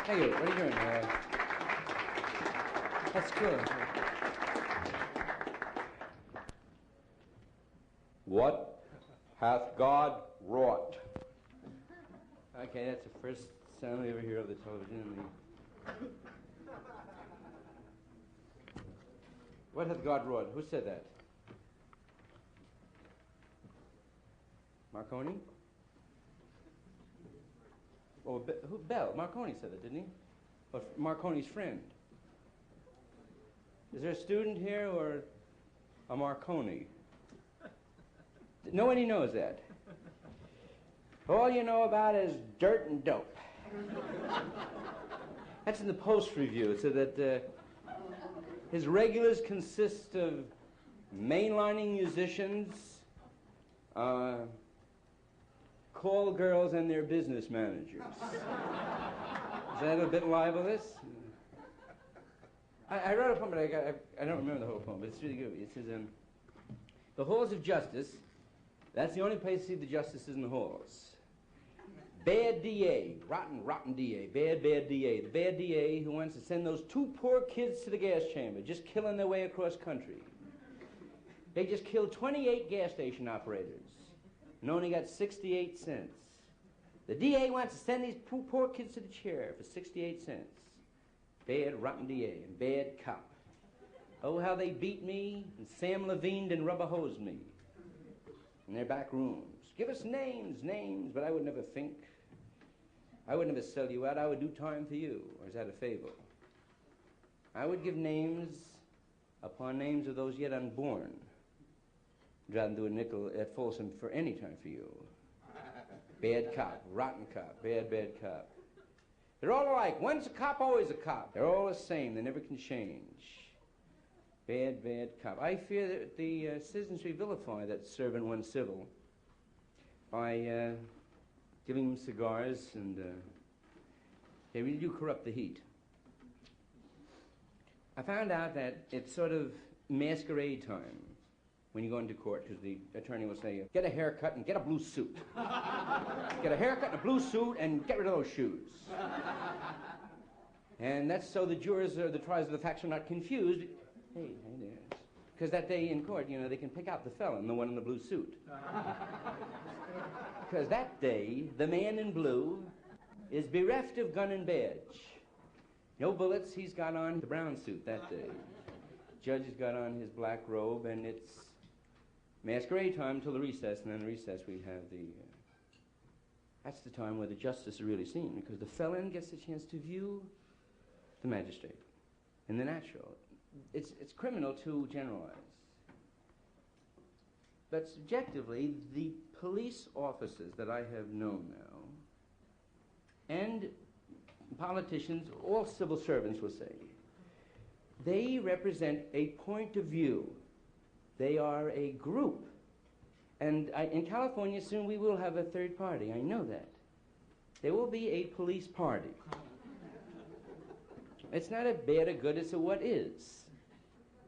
Thank you. What are you doing? That's cool. What hath God wrought? Okay, that's the first sound we ever hear of the television. What hath God wrought? Who said that? Marconi? Oh, who? Bell. Marconi said that, didn't he? Or Marconi's friend. Is there a student here or a Marconi? Nobody knows that. All you know about is dirt and dope. That's in the Post Review. It said that his regulars consist of mainlining musicians, call girls, and their business managers. Is that a bit libelous? I wrote a poem, but I don't remember the whole poem, but it's really good. It says, the halls of justice, that's the only place to see the justices in the halls. Bad DA, rotten DA, bad DA. The bad DA who wants to send those two poor kids to the gas chamber, just killing their way across country. They just killed 28 gas station operators and only got 68 cents. The DA wants to send these poor kids to the chair for 68 cents. Bad, rotten DA and bad cop. Oh, how they beat me and Sam Levined and rubber hosed me in their back rooms. Give us names, but I would never think. I would never sell you out. I would do time for you. Or is that a fable? I would give names upon names of those yet unborn, rather than do a nickel at Folsom for any time for you. Bad cop, rotten cop, bad cop. They're all alike. One's a cop, always a cop. They're all the same. They never can change. Bad cop. I fear that the citizens vilify that servant one civil by giving them cigars, and they really do corrupt the heat. I found out that it's sort of masquerade time when you go into court, because the attorney will say, get a haircut and get a blue suit. Get a haircut and a blue suit and get rid of those shoes. And that's so the jurors or the triers of the facts are not confused. Hey there. Because that day in court, you know, they can pick out the felon, the one in the blue suit. Because that day, the man in blue is bereft of gun and badge. No bullets, he's got on the brown suit that day. Judge has got on his black robe, and it's masquerade time till the recess, and then the recess we have the... that's the time where the justice is really seen, because the felon gets a chance to view the magistrate in the natural. It's criminal to generalize. But subjectively, the police officers that I have known now, and politicians, all civil servants will say, they represent a point of view. They are a group. And in California, soon we will have a third party. I know that. There will be a police party. It's not a bad or good, it's a what is.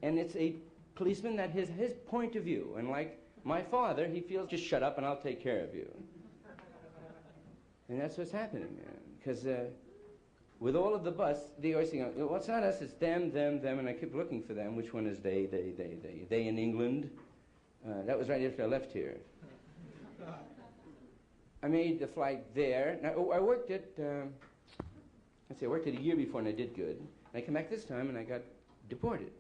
And it's a policeman that has his point of view. And like my father, he feels, just shut up and I'll take care of you. And that's what's happening, man. Because with all of the bus, they always think, well, it's not us, it's them, and I keep looking for them. Which one is they? They in England. That was right after I left here. I made the flight there. Now, I worked at, I worked at a year before and I did good. And I came back this time and I got deported.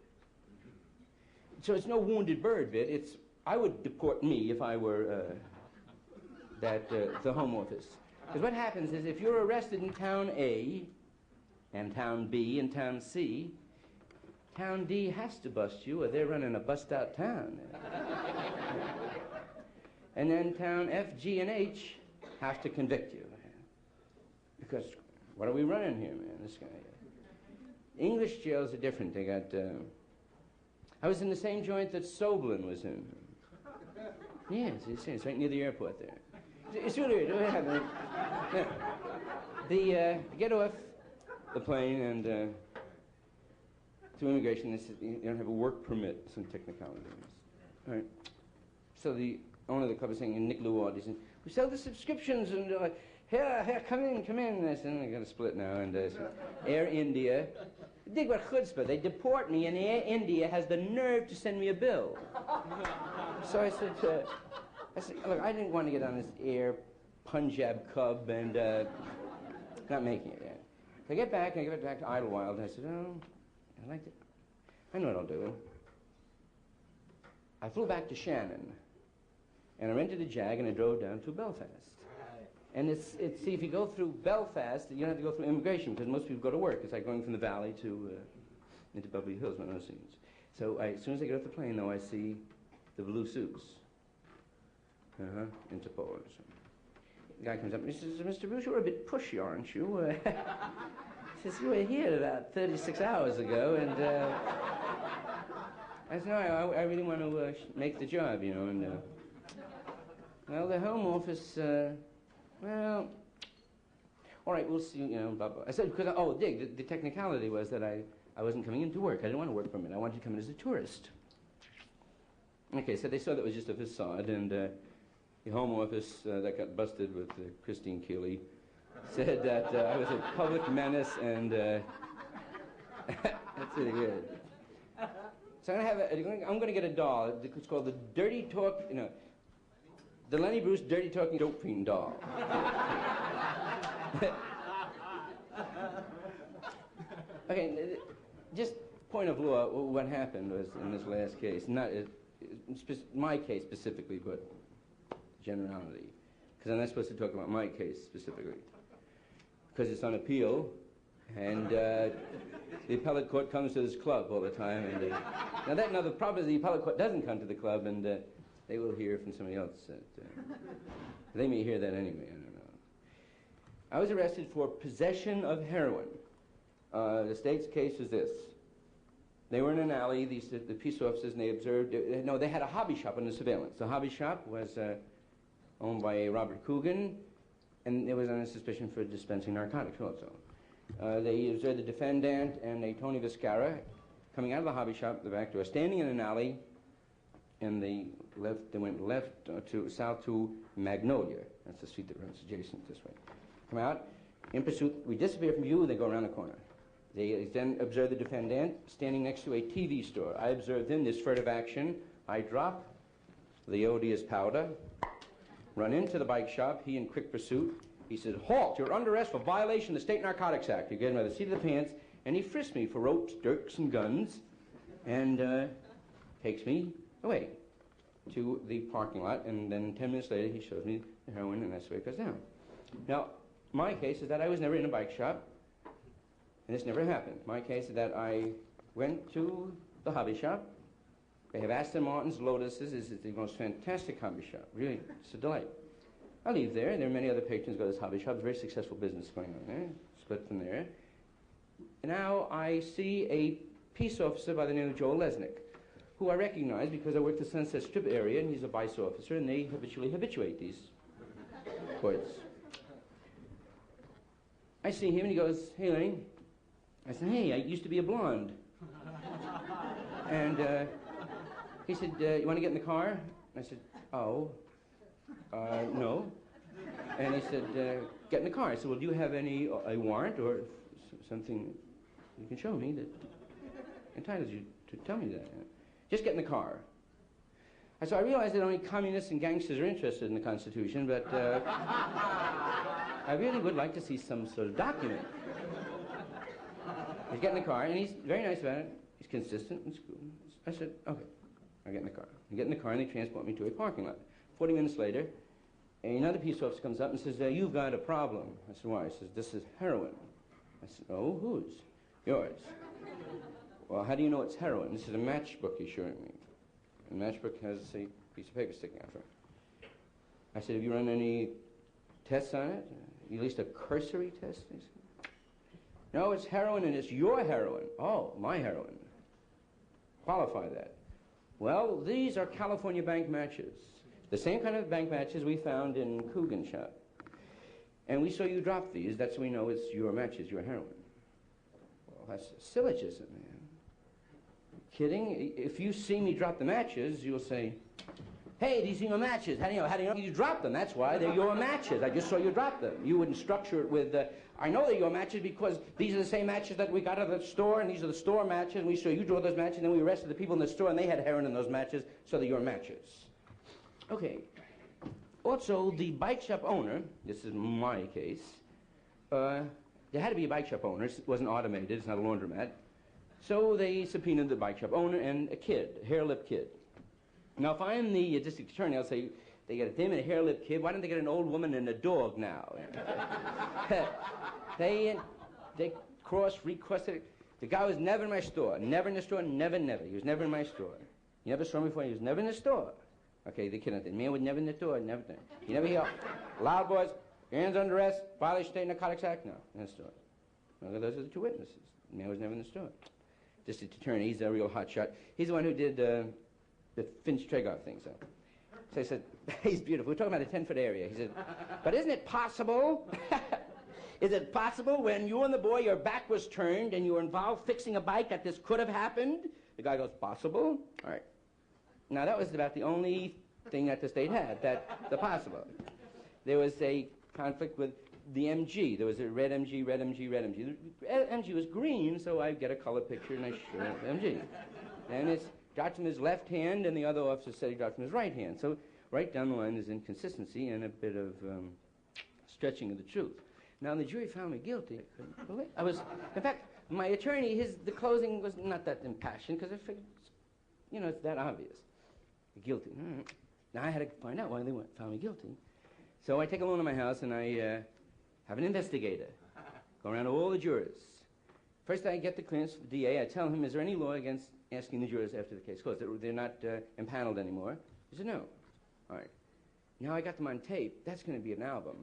So it's no wounded bird bit. It's, I would deport me if I were the Home Office. Because what happens is if you're arrested in Town A, and Town B, and Town C, Town D has to bust you or they're running a bust-out town. And then Town F, G, and H have to convict you. Because what are we running here, man? This guy. English jails are different. They got... I was in the same joint that Soblin was in. Yes, it's right near the airport there. It's really weird. Get off the plane and to immigration, they said you don't have a work permit, some technicalities. All right. So the owner of the club is saying, Nick Leward, he said, we sell the subscriptions and Here, come in. And I said, I got to split now. And Air India. Dig what chutzpah. They deport me, and Air India has the nerve to send me a bill. So I said, look, I didn't want to get on this Air Punjab Cub and not making it yet. So I get back to Idlewild, and I said, oh, I liked it. I know what I'll do. I flew back to Shannon, and I rented a Jag, and I drove down to Belfast. And see, if you go through Belfast, you don't have to go through immigration, because most people go to work. It's like going from the valley to into Beverly Hills, one of those things. So as soon as I get off the plane, though, I see the blue suits. Interpol. So the guy comes up and he says, Mr. Bruce, you're a bit pushy, aren't you? He says, you were here about 36 hours ago, and I said, no, I really want to make the job, you know, and well, the Home Office, well, all right, we'll see, you know, blah, blah. I said, because, the technicality was that I wasn't coming in to work. I didn't want to work for a minute. I wanted to come in as a tourist. Okay, so they saw that was just a facade, and the Home Office that got busted with Christine Keeley said that I was a public menace, and that's really good. So I'm going to get a doll. It's called the Dirty Talk, the Lenny Bruce Dirty Talking Dope Fiend doll. Okay, just point of law, what happened was in this last case, not my case specifically, but generality. Because I'm not supposed to talk about my case specifically. Because it's on appeal, and the appellate court comes to this club all the time. And the problem is the appellate court doesn't come to the club, and they will hear from somebody else. They may hear that anyway, I don't know. I was arrested for possession of heroin. The state's case is this. They were in an alley, the peace officers, and they observed, they had a hobby shop under surveillance. The hobby shop was owned by Robert Coogan, and there was under suspicion for dispensing narcotics also. They observed the defendant and a Tony Viscara coming out of the hobby shop, the back door, standing in an alley, and they went south to Magnolia. That's the street that runs adjacent this way. Come out, in pursuit, we disappear from view, they go around the corner. They then observe the defendant standing next to a TV store. I observed him, this furtive action. I drop the odious powder, run into the bike shop, he in quick pursuit. He said, halt, you're under arrest for violation of the State Narcotics Act. He get him by the seat of the pants, and he frisks me for ropes, dirks, and guns, and takes me away to the parking lot, and then 10 minutes later he shows me the heroin, and that's the way it goes down. Now, my case is that I was never in a bike shop, and this never happened. My case is that I went to the hobby shop. They have Aston Martins, Lotuses. It's the most fantastic hobby shop. Really, it's a delight. I leave there, and there are many other patrons who go to this hobby shop. It's a very successful business going on there. Split from there. And now I see a peace officer by the name of Joe Lesnick, who I recognize because I work the Sunset Strip area, and he's a vice officer, and they habituate these courts. I see him, and he goes, hey, Lenny. I said, hey, I used to be a blonde. And he said, you want to get in the car? I said, oh, no. And he said, get in the car. I said, well, do you have a warrant or something you can show me that entitles you to tell me that? Just get in the car. So I realized that only communists and gangsters are interested in the Constitution, but I really would like to see some sort of document. He's getting in the car, and he's very nice about it. He's consistent and cool. I said, okay, I'll get in the car. I get in the car, and they transport me to a parking lot. 40 minutes later, another peace officer comes up and says, you've got a problem. I said, why? He says, this is heroin. I said, oh, whose? Yours. Well, how do you know it's heroin? This is a matchbook he's showing me. And the matchbook has a piece of paper sticking out from it. I said, have you run any tests on it? At least a cursory test? He said, no, it's heroin, and it's your heroin. Oh, my heroin. Qualify that. Well, these are California bank matches. The same kind of bank matches we found in Coogan's shop. And we saw you drop these. That's how we know it's your matches, your heroin. Well, that's a syllogism, man. Kidding? If you see me drop the matches, you'll say, Hey, these are your matches. How do you know? You dropped them. That's why they're your matches. I just saw you drop them. You wouldn't structure it with, I know they're your matches because these are the same matches that we got at the store, and these are the store matches, and we saw you draw those matches, and then we arrested the people in the store, and they had heroin in those matches, so they're your matches. Okay. Also, the bike shop owner, this is my case, there had to be a bike shop owner. It wasn't automated. It's not a laundromat. So they subpoenaed the bike shop owner and a kid, a hair-lip kid. Now, if I'm the district attorney, I'll say, they get a damn and a hair-lip kid. Why don't they get an old woman and a dog now? they cross-requested. The guy was never in my store. Never in the store, never. He was never in my store. You never saw me before. He was never in the store. Okay, the kid, the man was never in the store, never done. You never hear loud boys, hands under arrest, violation of state narcotics act, no, in the store. Well, those are the two witnesses. The man was never in the store. District attorney, he's a real hot shot. He's the one who did the Finch Tregoff thing, so I said, he's beautiful. We're talking about a 10-foot area. He said, but isn't it possible, is it possible when you and the boy, your back was turned and you were involved fixing a bike that this could have happened? The guy goes, possible? All right. Now, that was about the only thing that the state had, the possible. There was a conflict with the MG. There was a red MG, red MG, red MG. The MG was green, so I get a color picture and I show MG. And it's dropped from his left hand, and the other officer said he dropped from his right hand. So right down the line there's inconsistency and a bit of stretching of the truth. Now, the jury found me guilty. I couldn't believe it. I was, in fact, my attorney, the closing was not that impassioned because I figured, you know, it's that obvious. Guilty. Now, I had to find out why they found me guilty. So I take a loan to my house, and I have an investigator go around to all the jurors. First, I get the clearance from the DA. I tell him, is there any law against asking the jurors after the case closed? They're not impaneled anymore. He said, no. All right. Now I got them on tape. That's going to be an album.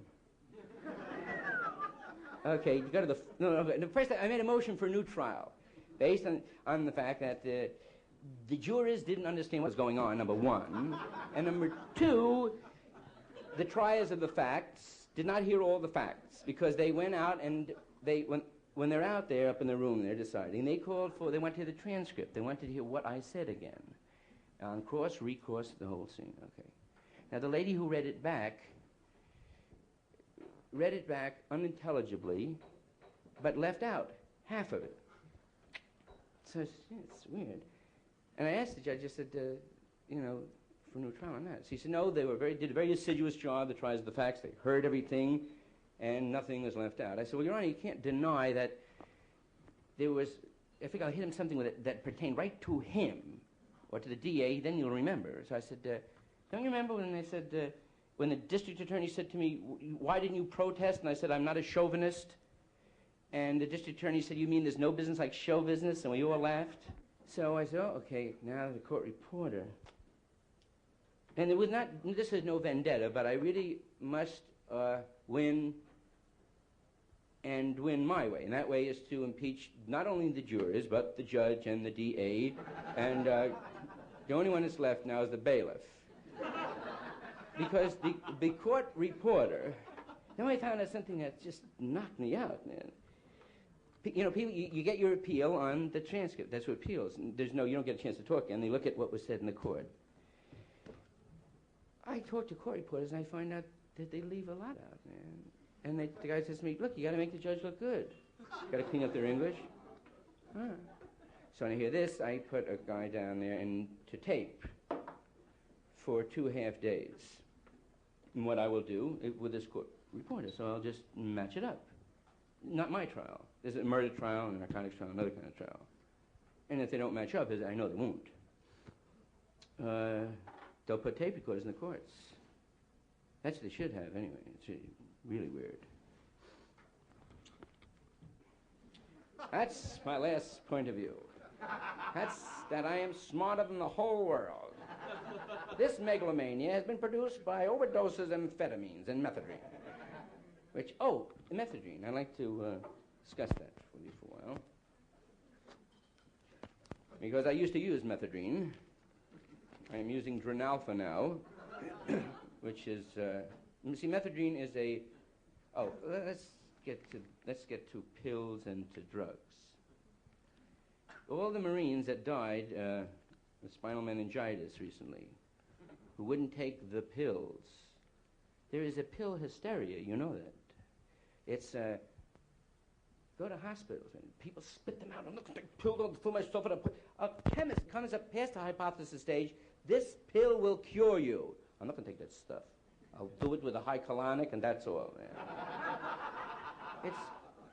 Okay, you go to the first, I made a motion for a new trial based on the fact that the jurors didn't understand what was going on, number one. And number two, the triers of the facts did not hear all the facts because they went out and when they're out there up in the room, they're deciding, they wanted to hear the transcript. They wanted to hear what I said again. On cross, recourse, the whole scene, okay. Now, the lady who read it back unintelligibly, but left out half of it. So it's weird. And I asked the judge, I said, you know, for a new trial on that. So he said, no, they did a very assiduous job, the triers of the facts. They heard everything, and nothing was left out. I said, well, Your Honor, you can't deny that there was, I think I hit him something with it that pertained right to him, or to the DA, then you'll remember. So I said, don't you remember when they said, when the district attorney said to me, why didn't you protest? And I said, I'm not a chauvinist. And the district attorney said, you mean there's no business like show business? And we all laughed. So I said, oh, okay, now the court reporter. And it was not, this is no vendetta, but I really must win and win my way. And that way is to impeach not only the jurors, but the judge and the DA. And the only one that's left now is the bailiff. Because the court reporter, then I found out something that just knocked me out, man. You know, people, you get your appeal on the transcript. That's what appeals. You don't get a chance to talk, and they look at what was said in the court. I talk to court reporters, and I find out that they leave a lot out, man. And the guy says to me, look, you got to make the judge look good. Got to clean up their English. So when I hear this, I put a guy down there to tape for 2.5 days. And what I will do with this court reporter, so I'll just match it up. Not my trial. There's a murder trial, a narcotics trial, another kind of trial. And if they don't match up, as I know they won't, they'll put tape recorders in the courts. That's what they should have anyway. It's really weird. That's my last point of view. That's that I am smarter than the whole world. This megalomania has been produced by overdoses of amphetamines and methadone. Methadone. I'd like to discuss that with you for a while. Because I used to use methadone. I am using Dronalpha now, which is, see, methadone is a, let's get to pills and to drugs. All the Marines that died with spinal meningitis recently, who wouldn't take the pills. There is a pill hysteria, you know that. It's, go to hospitals and people spit them out and look at the pill, don't fill myself up. A chemist comes up past the hypothesis stage, this pill will cure you. I'm not going to take that stuff. I'll do it with a high colonic and that's all, man. It's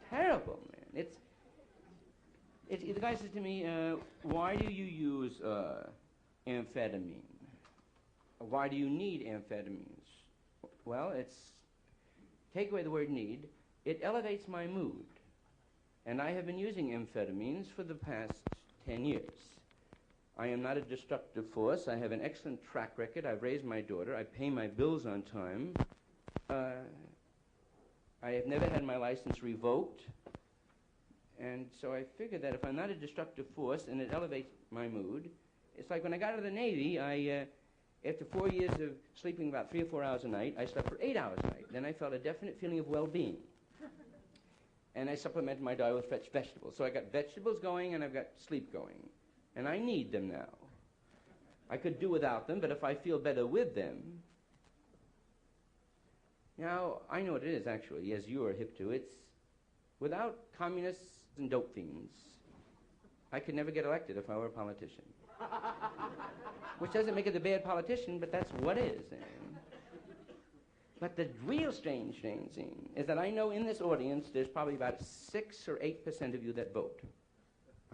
terrible, man. The guy says to me, why do you use amphetamine? Why do you need amphetamines? Well, take away the word need, it elevates my mood. And I have been using amphetamines for the past 10 years. I am not a destructive force. I have an excellent track record. I've raised my daughter. I pay my bills on time. I have never had my license revoked. And so I figured that if I'm not a destructive force and it elevates my mood, it's like when I got out of the Navy, after 4 years of sleeping about 3 or 4 hours a night, I slept for 8 hours a night. Then I felt a definite feeling of well-being. And I supplemented my diet with fresh vegetables. So I got vegetables going and I've got sleep going. And I need them now. I could do without them, but if I feel better with them... Now, I know what it is, actually, as you are hip to. It's without communists and dope fiends, I could never get elected if I were a politician. Which doesn't make it a bad politician, but that's what is. But the real strange thing is that I know in this audience there's probably about 6 or 8% of you that vote.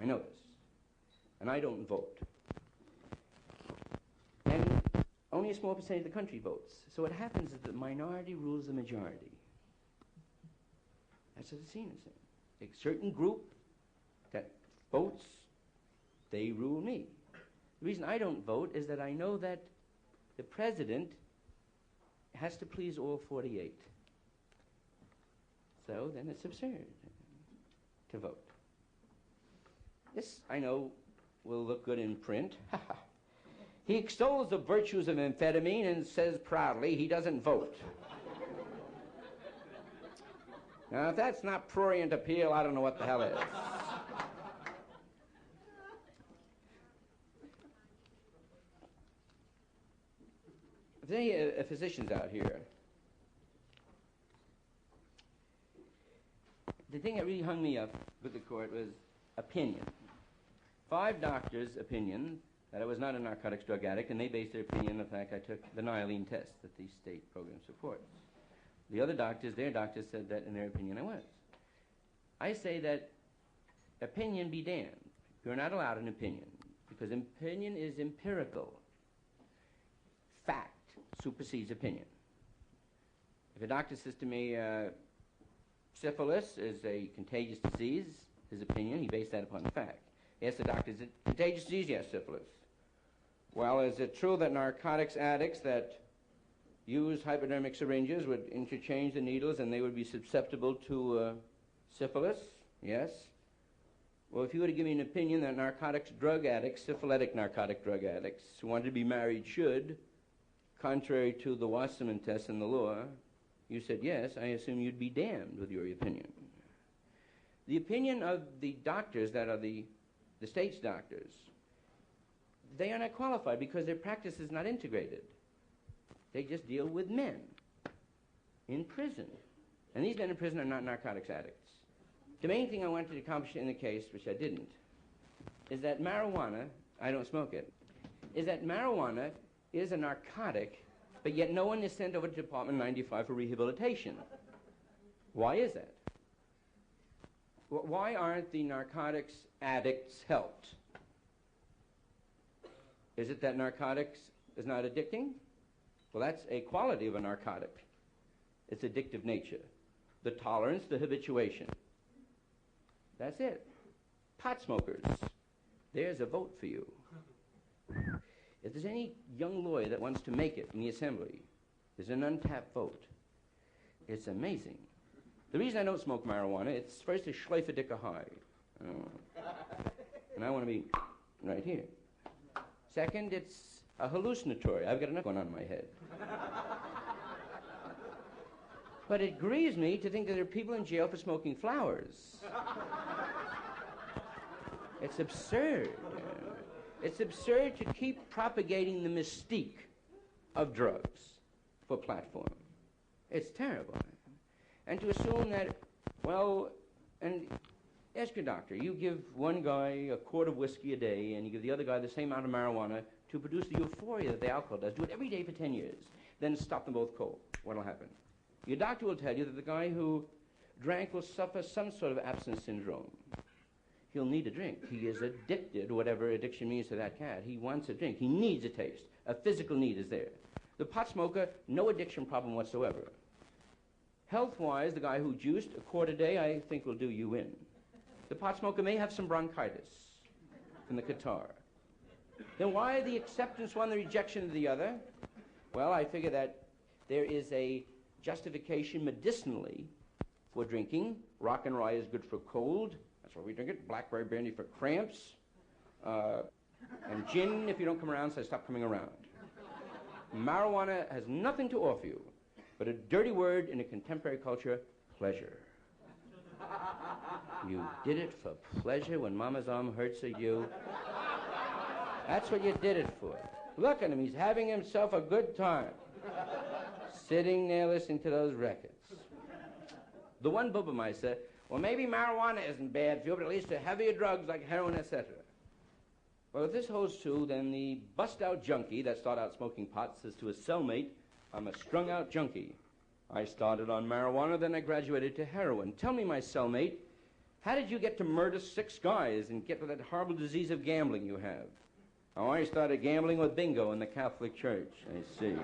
I know this. And I don't vote. And only a small percentage of the country votes. So what happens is the minority rules the majority. That's what the scene is saying. A certain group that votes, they rule me. The reason I don't vote is that I know that the president has to please all 48. So then it's absurd to vote. This, I know, will look good in print. He extols the virtues of amphetamine and says proudly he doesn't vote. Now, if that's not prurient appeal, I don't know what the hell is. If there are any physicians out here, the thing that really hung me up with the court was opinion. 5 doctors' opinion that I was not a narcotics drug addict, and they based their opinion on the fact I took the nialine test that the state program supports. The other doctors, their doctors said that in their opinion I was. I say that opinion be damned. You're not allowed an opinion, because opinion is empirical. Fact supersedes opinion. If a doctor says to me, syphilis is a contagious disease, his opinion, he based that upon the fact. He asked the doctor, is it contagious disease? Yes, syphilis. Well, is it true that narcotics addicts that use hypodermic syringes would interchange the needles and they would be susceptible to syphilis? Yes. Well, if you were to give me an opinion that narcotics drug addicts, syphilitic narcotic drug addicts who wanted to be married should, contrary to the Wasserman test and the law, you said yes, I assume you'd be damned with your opinion. The opinion of the doctors that are the state's doctors, they are not qualified because their practice is not integrated. They just deal with men in prison. And these men in prison are not narcotics addicts. The main thing I wanted to accomplish in the case, which I didn't, is that marijuana, I don't smoke it, is that marijuana is a narcotic, but yet no one is sent over to Department 95 for rehabilitation. Why is that? Why aren't the narcotics addicts helped? Is it that narcotics is not addicting? Well, that's a quality of a narcotic. Its addictive nature. The tolerance, the habituation. That's it. Pot smokers, there's a vote for you. If there's any young lawyer that wants to make it in the assembly, there's an untapped vote. It's amazing. The reason I don't smoke marijuana, it's first a schleifer high. And I want to be right here. Second, it's a hallucinatory. I've got enough going on in my head. But it grieves me to think that there are people in jail for smoking flowers. It's absurd. It's absurd to keep propagating the mystique of drugs for platform. It's terrible. And to assume that, well, and ask your doctor, you give one guy a quart of whiskey a day and you give the other guy the same amount of marijuana to produce the euphoria that the alcohol does. Do it every day for 10 years. Then stop them both cold. What'll happen? Your doctor will tell you that the guy who drank will suffer some sort of abstinence syndrome. He'll need a drink. He is addicted, whatever addiction means to that cat. He wants a drink. He needs a taste. A physical need is there. The pot smoker, no addiction problem whatsoever. Health-wise, the guy who juiced a quart a day, I think will do you in. The pot smoker may have some bronchitis from the catarrh. Then why the acceptance one, the rejection of the other? Well, I figure that there is a justification medicinally for drinking. Rock and rye is good for cold. That's why we drink it. Blackberry brandy for cramps. And gin, if you don't come around, so stop coming around. Marijuana has nothing to offer you but a dirty word in a contemporary culture, pleasure. You did it for pleasure when Mama's arm hurts you. That's what you did it for. Look at him, he's having himself a good time. Sitting there listening to those records. The one Bubamai said, well, maybe marijuana isn't bad for you, but at least the heavier drugs like heroin, etc. Well, if this holds true, then the bust-out junkie that started out smoking pot says to his cellmate, I'm a strung-out junkie. I started on marijuana, then I graduated to heroin. Tell me, my cellmate, how did you get to murder 6 guys and get to that horrible disease of gambling you have? Oh, I started gambling with bingo in the Catholic Church. I see.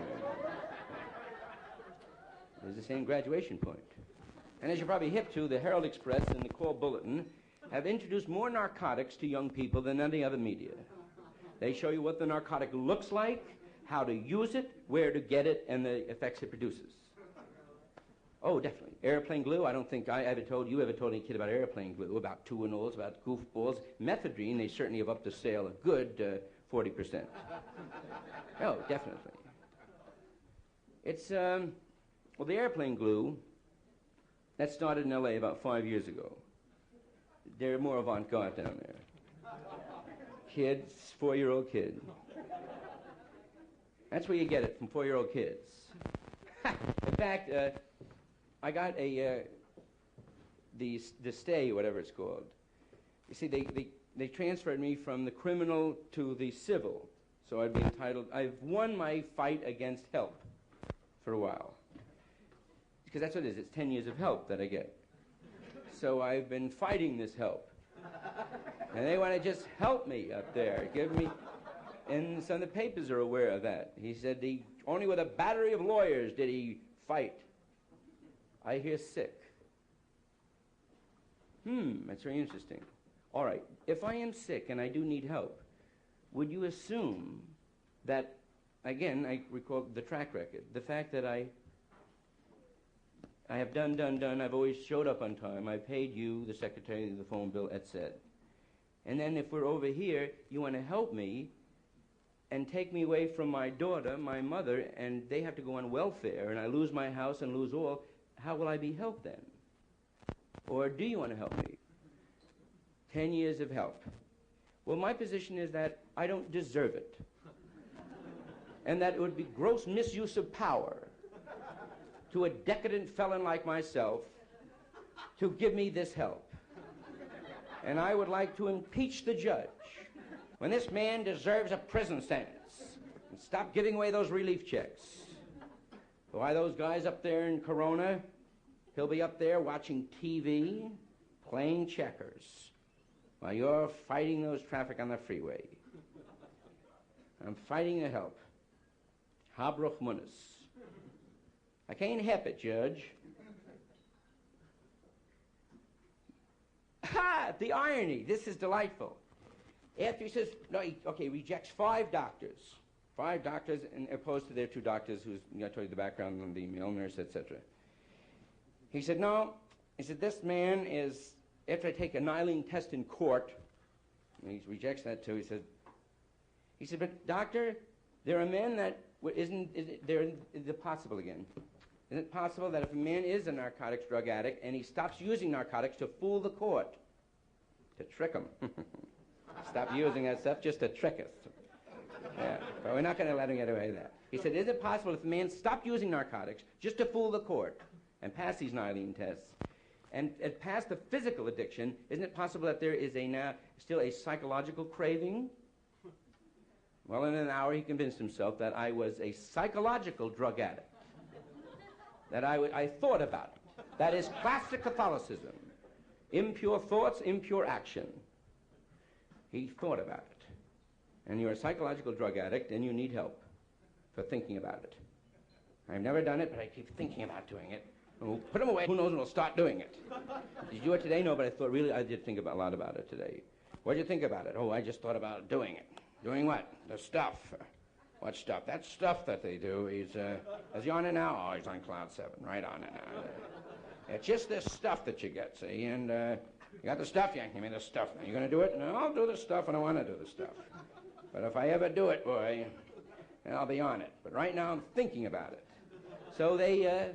There's the same graduation point. And as you're probably hip to, the Herald Express and the Call Bulletin have introduced more narcotics to young people than any other media. They show you what the narcotic looks like, how to use it, where to get it, and the effects it produces. Oh, definitely. Airplane glue, I don't think I ever told you, ever told any kid about airplane glue, about two-and-olds, about goofballs. Methadone, they certainly have upped the sale a good 40%. Oh, definitely. It's, well, the airplane glue, that started in L.A. about 5 years ago. They're more avant-garde down there. Kids, 4-year-old kid. That's where you get it, from 4-year-old kids. In fact, I got the stay, whatever it's called. You see, they transferred me from the criminal to the civil. So I'd be entitled, I've won my fight against help for a while. Because that's what it is, it's 10 years of help that I get. So I've been fighting this help. And they want to just help me up there, give me... And some of the papers are aware of that. He said only with a battery of lawyers did he fight. I hear sick. That's very interesting. All right, if I am sick and I do need help, would you assume that, again, I recall the track record, the fact that I have done, I've always showed up on time, I paid you, the secretary, the phone bill, etc. And then if we're over here, you want to help me and take me away from my daughter, my mother, and they have to go on welfare, and I lose my house and lose all, how will I be helped then? Or do you want to help me? 10 years of help. Well, my position is that I don't deserve it. And that it would be gross misuse of power to a decadent felon like myself to give me this help. And I would like to impeach the judge when this man deserves a prison sentence and stop giving away those relief checks. Why, those guys up there in Corona, he'll be up there watching TV, playing checkers, while you're fighting those traffic on the freeway. I'm fighting to help. Habruch Munis. I can't help it, Judge. Ha! The irony. This is delightful. After he says, no, he rejects 5 doctors. 5 doctors, and opposed to their 2 doctors who's, I told you the background on the male nurse, etc. He said, no. He said, this man is, after I take a Nylene test in court, and he rejects that too, he said, but doctor, there are men that, is it possible again? Is it possible that if a man is a narcotics drug addict and he stops using narcotics to fool the court, to trick him? Stop using that stuff just to trick us. Yeah, but we're not going to let him get away with that. He said, is it possible if a man stopped using narcotics just to fool the court and pass these Nylene tests and pass the physical addiction, isn't it possible that there is still a psychological craving? Well, in an hour he convinced himself that I was a psychological drug addict, that I thought about it. That is classic Catholicism. Impure thoughts, impure action. He thought about it. And you're a psychological drug addict and you need help for thinking about it. I've never done it, but I keep thinking about doing it. We'll put them away. Who knows when we'll start doing it. Did you do it today? No, but I thought really I did think a lot about it today. What did you think about it? Oh, I just thought about doing it. Doing what? The stuff. What stuff? That stuff that they do. Is he on it now? Oh, he's on cloud 7. Right on it now. It's just this stuff that you get, see? And you got the stuff, give me the stuff. Now, you going to do it? No, I'll do the stuff and I want to do the stuff. But if I ever do it, boy, then I'll be on it. But right now I'm thinking about it. So they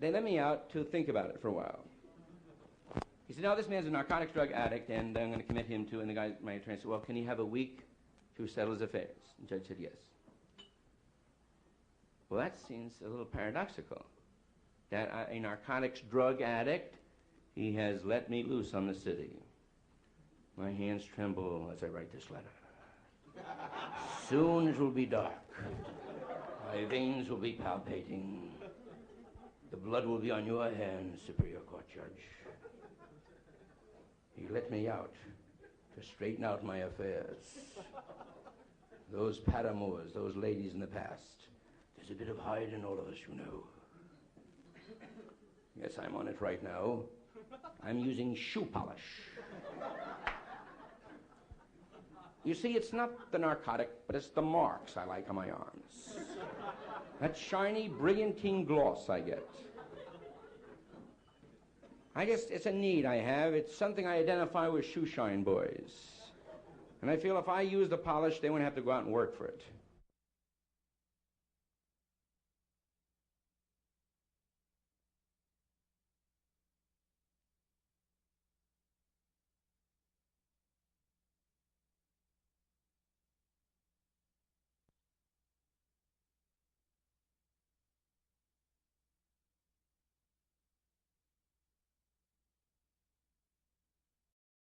let me out to think about it for a while. He said, no, this man's a narcotics drug addict, and I'm going to commit him to, and the guy, my attorney said, well, can he have a week to settle his affairs? And the judge said, yes. Well, that seems a little paradoxical, that a narcotics drug addict, he has let me loose on the city. My hands tremble as I write this letter. Soon it will be dark. My veins will be palpating. The blood will be on your hands, Superior Court Judge. He let me out to straighten out my affairs. Those paramours, those ladies in the past, there's a bit of Hyde in all of us, you know. Yes, I'm on it right now. I'm using shoe polish. You see, it's not the narcotic, but it's the marks I like on my arms. That shiny, brilliantine gloss I get. It's a need I have. It's something I identify with shoe shine boys. And I feel if I use the polish, they won't have to go out and work for it.